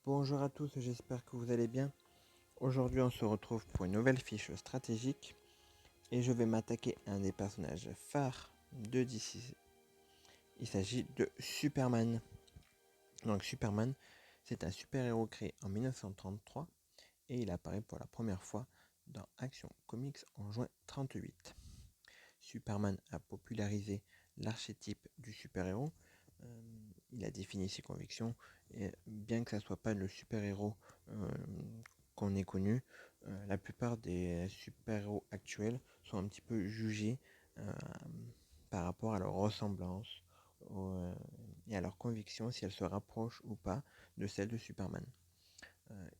Bonjour à tous, j'espère que vous allez bien. Aujourd'hui, on se retrouve pour une nouvelle fiche stratégique et je vais m'attaquer à un des personnages phares de DC. Il s'agit de Superman. Donc Superman, c'est un super-héros créé en 1933 et il apparaît pour la première fois dans Action Comics en juin 1938. Superman a popularisé l'archétype du super-héros. Il a défini ses convictions et bien que ça ne soit pas le super-héros qu'on ait connu, la plupart des super-héros actuels sont un petit peu jugés par rapport à leur ressemblance et à leurs convictions, si elles se rapprochent ou pas de celles de Superman.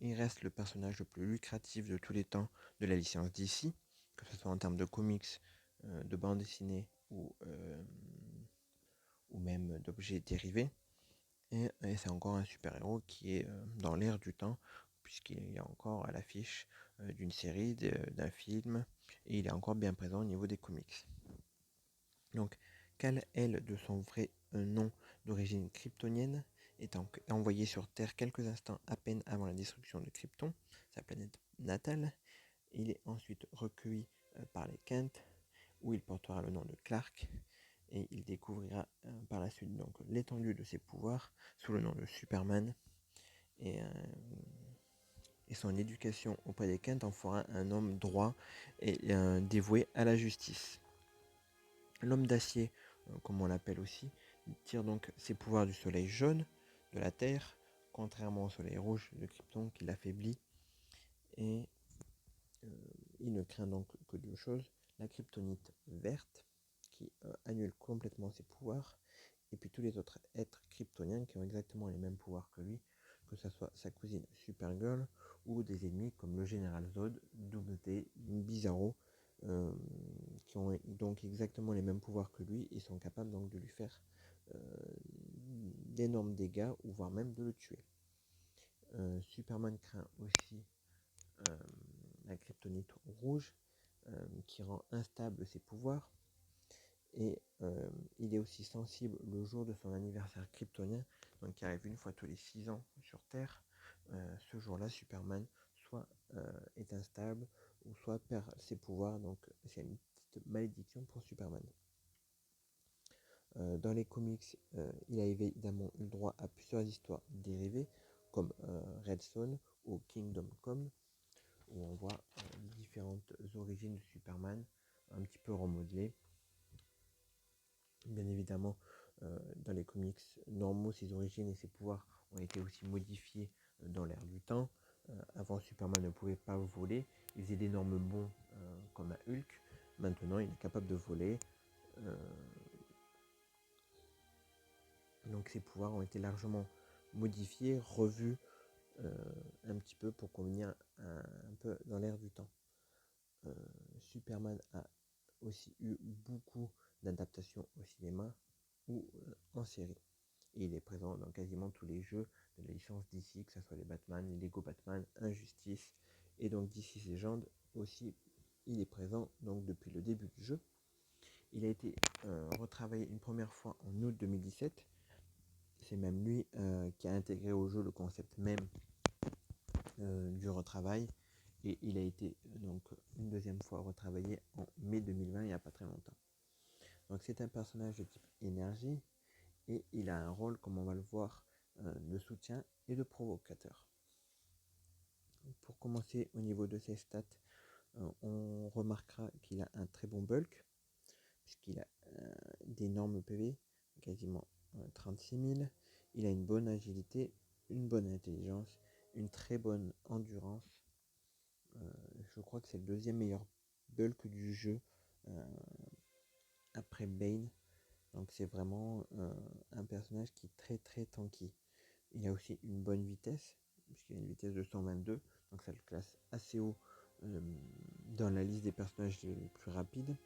Il reste le personnage le plus lucratif de tous les temps de la licence DC, que ce soit en termes de comics, de bande dessinée ou même d'objets dérivés. Et c'est encore un super-héros qui est dans l'air du temps, puisqu'il est encore à l'affiche d'une série, d'un film, et il est encore bien présent au niveau des comics. Donc, Kal-El, de son vrai nom d'origine kryptonienne, est envoyé sur Terre quelques instants à peine avant la destruction de Krypton, sa planète natale. Il est ensuite recueilli par les Kent, où il portera le nom de Clark, et il découvrira par la suite donc l'étendue de ses pouvoirs sous le nom de Superman, et, euh, et son éducation auprès des Kent en fera un homme droit et dévoué à la justice. L'homme d'acier, comme on l'appelle aussi, tire donc ses pouvoirs du soleil jaune de la Terre, contrairement au soleil rouge de Krypton qui l'affaiblit, et il ne craint donc que deux choses, la kryptonite verte qui annule complètement ses pouvoirs, et puis tous les autres êtres kryptoniens qui ont exactement les mêmes pouvoirs que lui, que ce soit sa cousine Supergirl ou des ennemis comme le Général Zod, Doomsday, Bizarro, qui ont donc exactement les mêmes pouvoirs que lui et sont capables donc de lui faire d'énormes dégâts ou voire même de le tuer. Superman craint aussi la kryptonite rouge qui rend instable ses pouvoirs. Et il est aussi sensible le jour de son anniversaire kryptonien, donc qui arrive une fois tous les 6 ans sur Terre. Ce jour-là, Superman soit est instable ou soit perd ses pouvoirs, donc c'est une petite malédiction pour Superman. Dans les comics, il a évidemment eu le droit à plusieurs histoires dérivées, comme Red Son ou Kingdom Come, où on voit différentes origines de Superman, un petit peu remodelées. Bien évidemment, dans les comics normaux, ses origines et ses pouvoirs ont été aussi modifiés dans l'air du temps. Avant, Superman ne pouvait pas voler, il faisait d'énormes bonds comme un Hulk. Maintenant, il est capable de voler. Euh, donc ses pouvoirs ont été largement modifiés, revus un petit peu pour convenir un peu dans l'air du temps. Superman a aussi eu beaucoup d'adaptations au cinéma ou en série. Et il est présent dans quasiment tous les jeux de la licence DC, que ce soit les Batman, les Lego Batman, Injustice et donc DC Legends aussi. Il est présent donc depuis le début du jeu. Il a été retravaillé une première fois en août 2017. C'est même lui qui a intégré au jeu le concept même du retravail. Et il a été donc une deuxième fois retravaillé en mai 2020, il n'y a pas très longtemps. Donc c'est un personnage de type énergie et il a un rôle, comme on va le voir, de soutien et de provocateur. Pour commencer au niveau de ses stats, on remarquera qu'il a un très bon bulk, puisqu'il a d'énormes PV, quasiment 36 000. Il a une bonne agilité, une bonne intelligence, une très bonne endurance. Je crois que c'est le deuxième meilleur bulk du jeu après Bane. Donc c'est vraiment un personnage qui est très très tanky. Il a aussi une bonne vitesse, puisqu'il a une vitesse de 122, donc ça le classe assez haut dans la liste des personnages les plus rapides.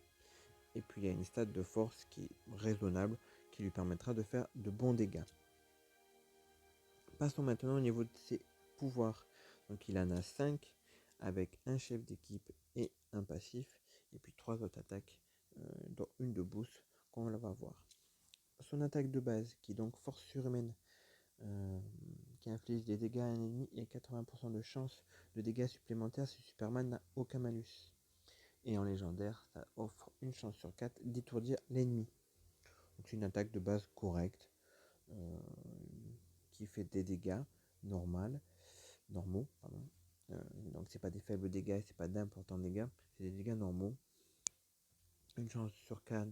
Et puis il a une stat de force qui est raisonnable, qui lui permettra de faire de bons dégâts. Passons maintenant au niveau de ses pouvoirs. Donc il en a 5 avec un chef d'équipe et un passif, et puis 3 autres attaques, dont une de boost qu'on va voir. Son attaque de base, qui est donc force surhumaine, qui inflige des dégâts à un ennemi et 80% de chance de dégâts supplémentaires si Superman n'a aucun malus. Et en légendaire, ça offre une chance sur 4 d'étourdir l'ennemi. Donc c'est une attaque de base correcte qui fait des dégâts normaux. Donc c'est pas des faibles dégâts, c'est pas d'importants dégâts, c'est des dégâts normaux. Une chance sur 4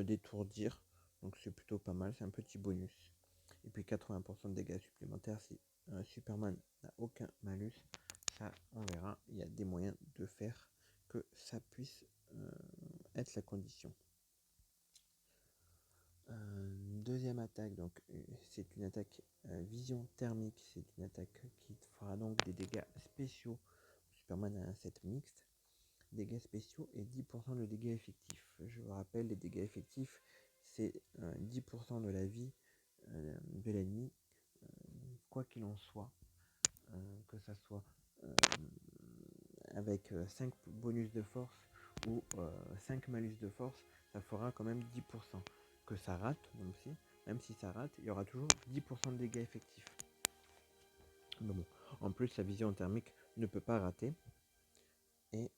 d'étourdir, donc c'est plutôt pas mal, c'est un petit bonus. Et puis 80% de dégâts supplémentaires si Superman n'a aucun malus. Ça, on verra, il y a des moyens de faire que ça puisse être la condition. Deuxième attaque, donc c'est une attaque vision thermique, c'est une attaque qui fera donc des dégâts spéciaux. Superman a un set mixte, dégâts spéciaux et 10% de dégâts effectifs. Je vous rappelle, les dégâts effectifs, c'est 10% de la vie de l'ennemi, quoi qu'il en soit, que ça soit avec 5 bonus de force ou 5 malus de force, ça fera quand même 10%. Que ça rate, même si ça rate, il y aura toujours 10% de dégâts effectifs. Mais bon, en plus, la vision thermique ne peut pas rater. Et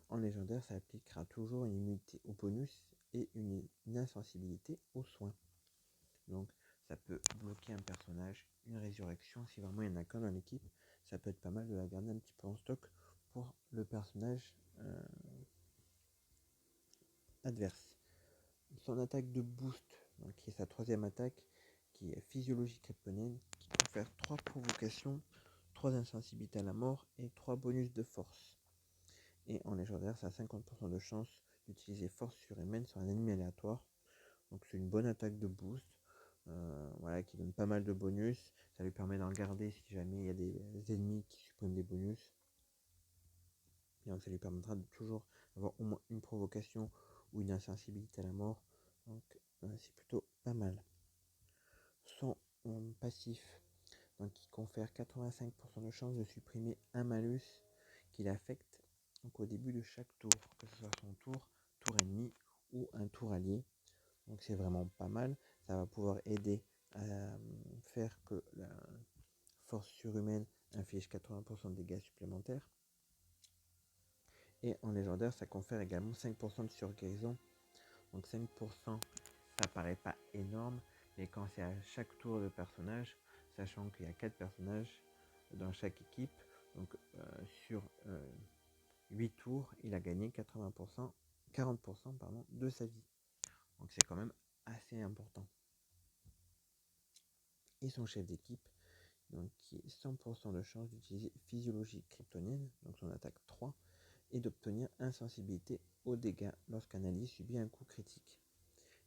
en légendaire, ça appliquera toujours une immunité au bonus et une insensibilité aux soins. Donc, ça peut bloquer un personnage, une résurrection. Si vraiment il y en a qu'un dans l'équipe, ça peut être pas mal de la garder un petit peu en stock pour le personnage adverse. Son attaque de boost, donc qui est sa troisième attaque, qui est physiologie kryptonienne, qui confère 3 provocations, 3 insensibilités à la mort et 3 bonus de force. Et en légendaire, ça a 50% de chance d'utiliser force surhumaine sur un ennemi aléatoire. Donc c'est une bonne attaque de boost, qui donne pas mal de bonus. Ça lui permet d'en garder si jamais il y a des ennemis qui suppriment des bonus. Et donc ça lui permettra de toujours avoir au moins une provocation ou une insensibilité à la mort. Donc c'est plutôt pas mal. Son passif, donc qui confère 85% de chance de supprimer un malus qui l'affecte donc au début de chaque tour, que ce soit son tour ennemi ou un tour allié. Donc c'est vraiment pas mal. Ça va pouvoir aider à faire que la force surhumaine inflige 80% de dégâts supplémentaires. Et en légendaire, ça confère également 5% de surguérison. Donc 5%, ça paraît pas énorme, mais quand c'est à chaque tour de personnage, sachant qu'il y a 4 personnages dans chaque équipe, donc sur 8 tours, il a gagné 40% de sa vie. Donc c'est quand même assez important. Et son chef d'équipe, donc qui est 100% de chance d'utiliser physiologie kryptonienne, donc son attaque 3, et d'obtenir insensibilité aux dégâts lorsqu'un allié subit un coup critique.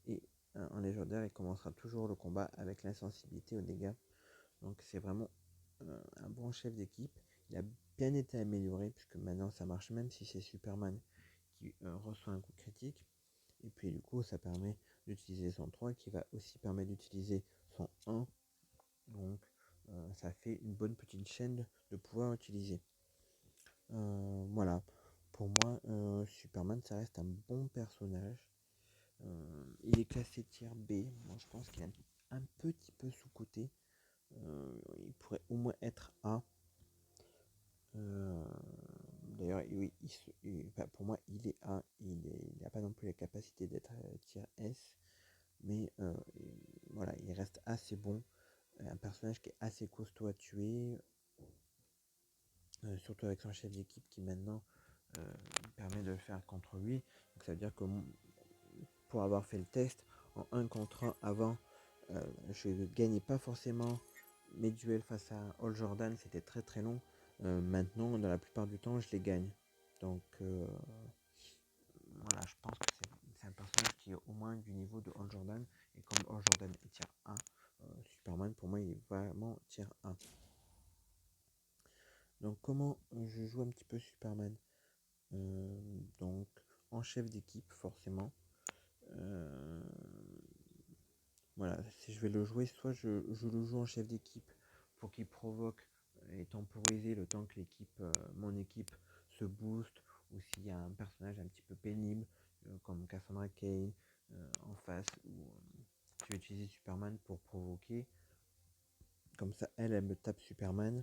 Et en légendaire, il commencera toujours le combat avec l'insensibilité aux dégâts. Donc c'est vraiment un bon chef d'équipe. Il a bien été amélioré puisque maintenant ça marche même si c'est Superman qui reçoit un coup critique. Et puis du coup, ça permet d'utiliser son 3 qui va aussi permettre d'utiliser son 1. Donc ça fait une bonne petite chaîne de pouvoir utiliser. Voilà, pour moi, Superman, ça reste un bon personnage. Il est classé tier B. Moi, je pense qu'il est un petit peu sous-coté. Il pourrait au moins être A. D'ailleurs, oui, pour moi, il est A. Il n'a pas non plus la capacité d'être tier S. Mais voilà, il reste assez bon. Un personnage qui est assez costaud à tuer. Surtout avec son chef d'équipe qui maintenant permet de le faire contre lui. Donc ça veut dire que pour avoir fait le test en 1 contre 1 avant, je ne gagnais pas forcément mes duels face à Hall Jordan, c'était très très long. Maintenant, dans la plupart du temps, je les gagne. Donc voilà, je pense que c'est un personnage qui est au moins du niveau de Hall Jordan. Et comme Hall Jordan est tier 1, Superman pour moi il est vraiment tier 1. Donc comment je joue un petit peu Superman, donc en chef d'équipe forcément. Voilà, si je vais le jouer, soit je le joue en chef d'équipe pour qu'il provoque et temporiser le temps que mon équipe se booste, ou s'il y a un personnage un petit peu pénible comme Cassandra Cain en face, ou je vais utiliser Superman pour provoquer Comme ça, elle me tape Superman.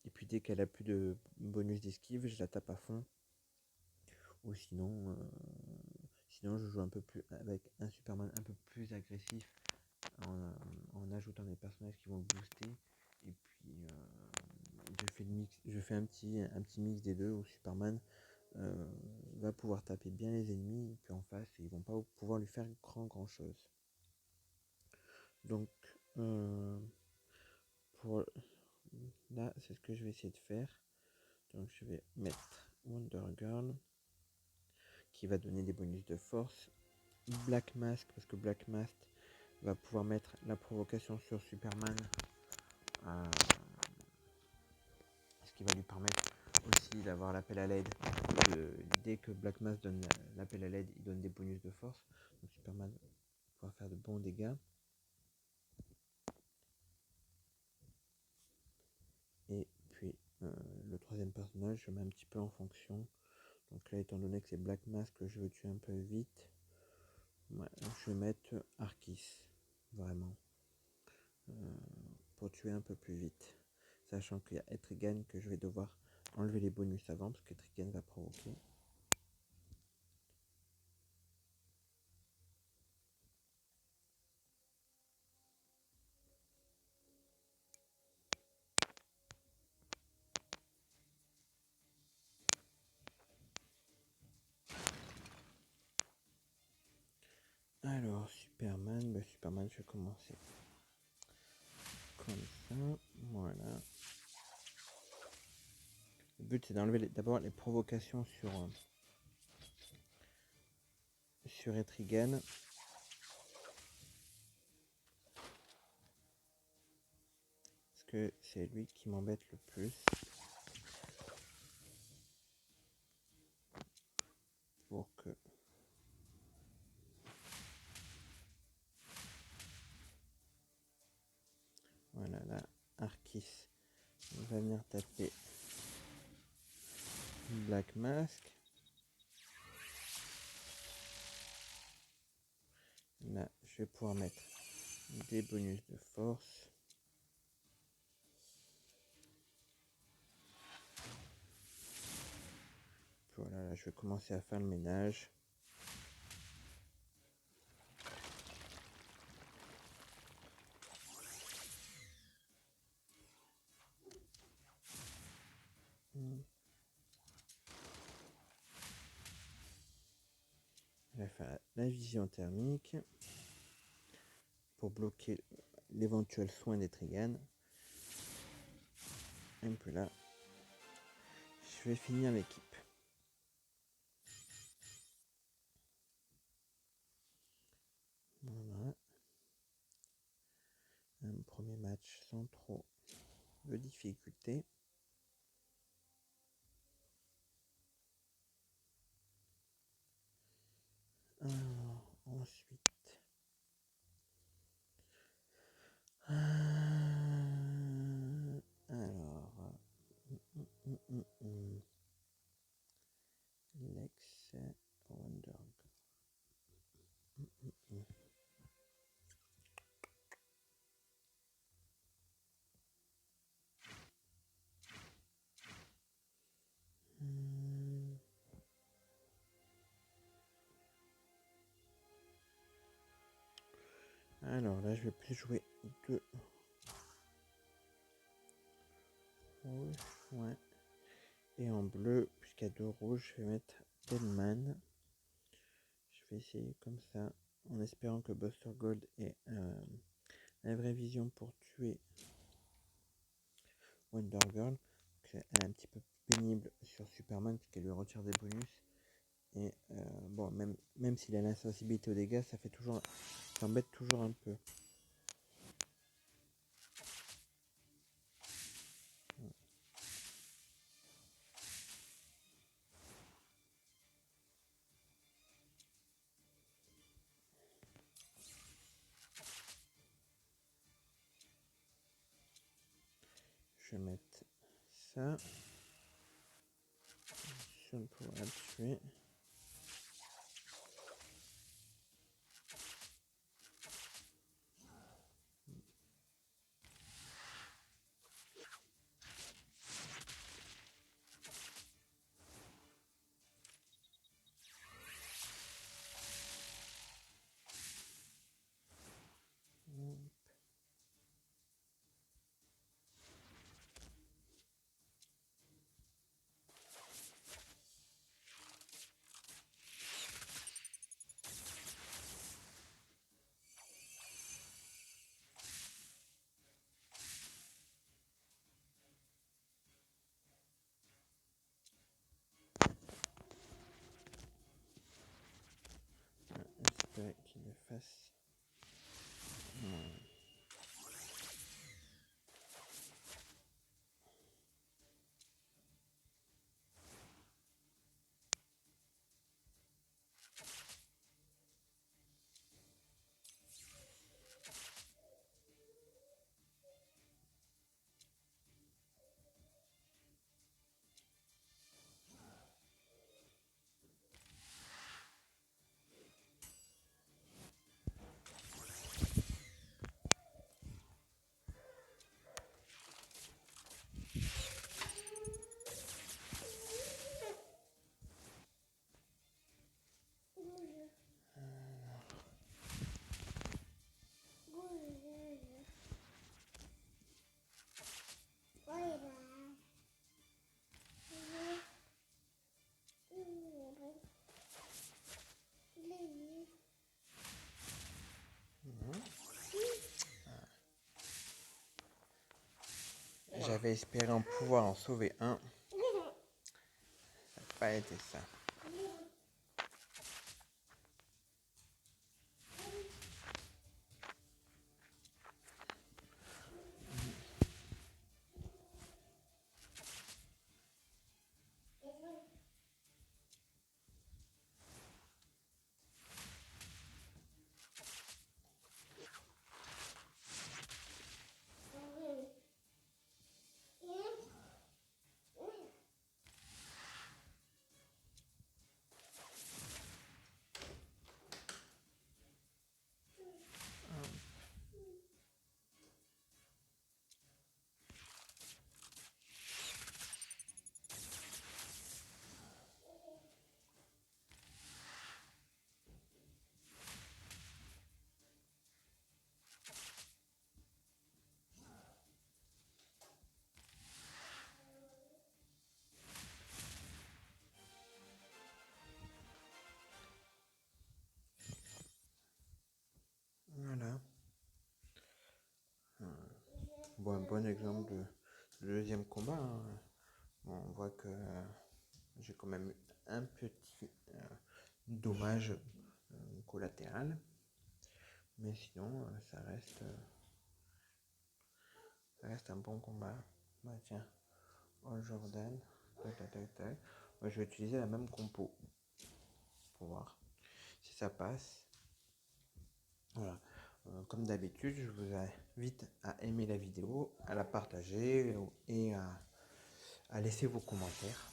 Et puis dès qu'elle a plus de bonus d'esquive, je la tape à fond. Ou sinon je joue un peu plus avec un Superman un peu plus agressif en ajoutant des personnages qui vont le booster. Et puis je fais un petit mix des deux où Superman va pouvoir taper bien les ennemis et puis en face ils vont pas pouvoir lui faire grand chose. Donc pour là c'est ce que je vais essayer de faire. Donc je vais mettre Wonder Girl qui va donner des bonus de force. Black Mask parce que Black Mask va pouvoir mettre la provocation sur Superman, ce qui va lui permettre aussi d'avoir l'appel à l'aide. Dès que Black Mask donne l'appel à l'aide, il donne des bonus de force. Donc Superman va pouvoir faire de bons dégâts. Et puis le troisième personnage, je mets un petit peu en fonction. Donc là, étant donné que c'est Black Mask que je veux tuer un peu vite, je vais mettre Arquis, vraiment, pour tuer un peu plus vite. Sachant qu'il y a Etrigan que je vais devoir enlever les bonus avant, parce qu'Etrigan va provoquer. Alors, Superman, Superman, je vais commencer comme ça, voilà. Le but c'est d'enlever d'abord les provocations sur Etrigan. Parce que c'est lui qui m'embête le plus. Pour que... Voilà, là, Arquis va venir taper Black Mask. Là, je vais pouvoir mettre des bonus de force. Voilà, là, je vais commencer à faire le ménage. Je vais faire la vision thermique pour bloquer l'éventuel soin d'Etrigan. Et puis là, je vais finir l'équipe. Voilà. Un premier match sans trop de difficultés. Alors, ensuite... Lex Wonder. Alors là, je vais plus jouer deux rouges, ouais. Et en bleu, puisqu'il y a deux rouges, je vais mettre Deadman. Je vais essayer comme ça, en espérant que Buster Gold ait la vraie vision pour tuer Wonder Girl. Elle est un petit peu pénible sur Superman, puisqu'elle lui retire des bonus. Et bon, même s'il a l'insensibilité aux dégâts, ça embête toujours un peu. Je vais mettre ça. Je vais pouvoir la tuer. J'avais espéré en pouvoir en sauver un. Ça n'a pas été ça. Voilà. Bon, un bon exemple de deuxième combat, hein. Bon, on voit que j'ai quand même eu un petit dommage collatéral. Mais sinon, ça reste un bon combat. Bah tiens, All Jordan, tac tac tac tac. Moi, je vais utiliser la même compo pour voir si ça passe. Voilà. Comme d'habitude, je vous invite à aimer la vidéo, à la partager et à laisser vos commentaires.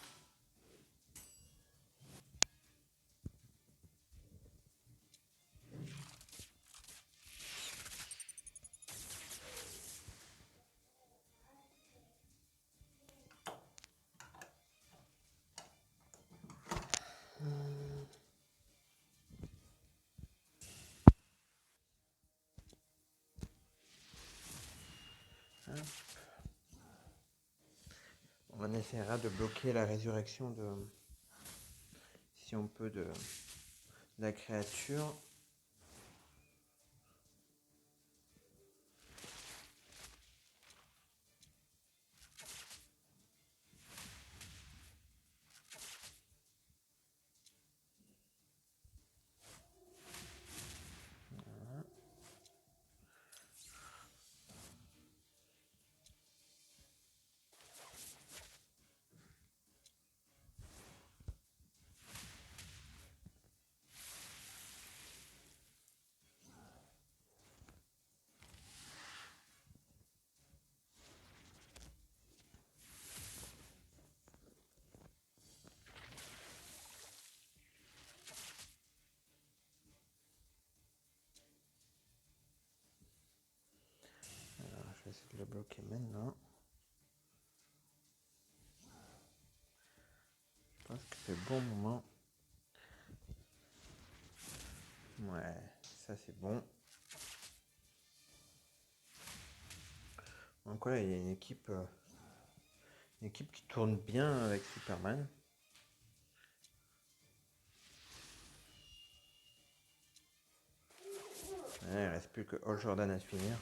On essaiera de bloquer la résurrection si on peut, de la créature. Alors, je vais essayer de le bloquer maintenant. Je pense que c'est le bon moment. Ouais, ça c'est bon. Donc voilà, il y a une équipe qui tourne bien avec Superman. Ouais, il ne reste plus que Hall Jordan à finir.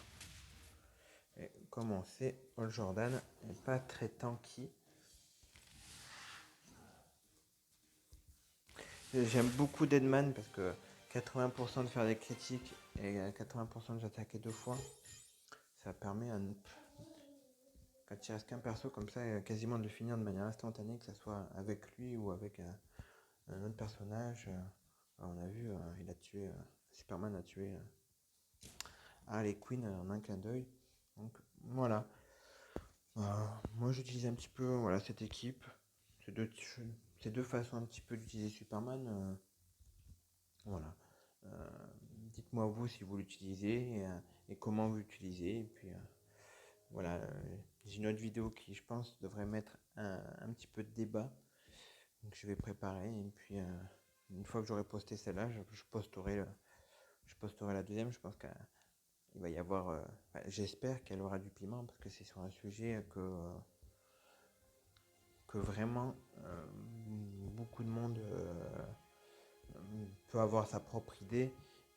Et comme on sait, Hall Jordan n'est pas très tanky. J'aime beaucoup Deadman parce que 80% de faire des critiques et 80% de j'attaquer 2 fois, ça permet quand il reste qu'un perso comme ça, quasiment de le finir de manière instantanée, que ce soit avec lui ou avec un autre personnage. On a vu, Superman a tué Harley Quinn en un clin d'œil. Donc voilà. Moi j'utilise un petit peu cette équipe. C'est deux façons un petit peu d'utiliser Superman. Voilà. Euh, Dites-moi vous si vous l'utilisez et comment vous l'utilisez. Et puis voilà, j'ai une autre vidéo qui je pense devrait mettre un petit peu de débat. Donc je vais préparer et puis une fois que j'aurai posté celle-là, je posterai la deuxième. Je pense qu'il va y avoir, j'espère qu'elle aura du piment parce que c'est sur un sujet que vraiment beaucoup de monde peut avoir sa propre idée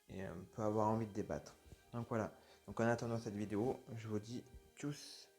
et peut avoir envie de débattre. Donc voilà. Donc en attendant cette vidéo, je vous dis tchuss.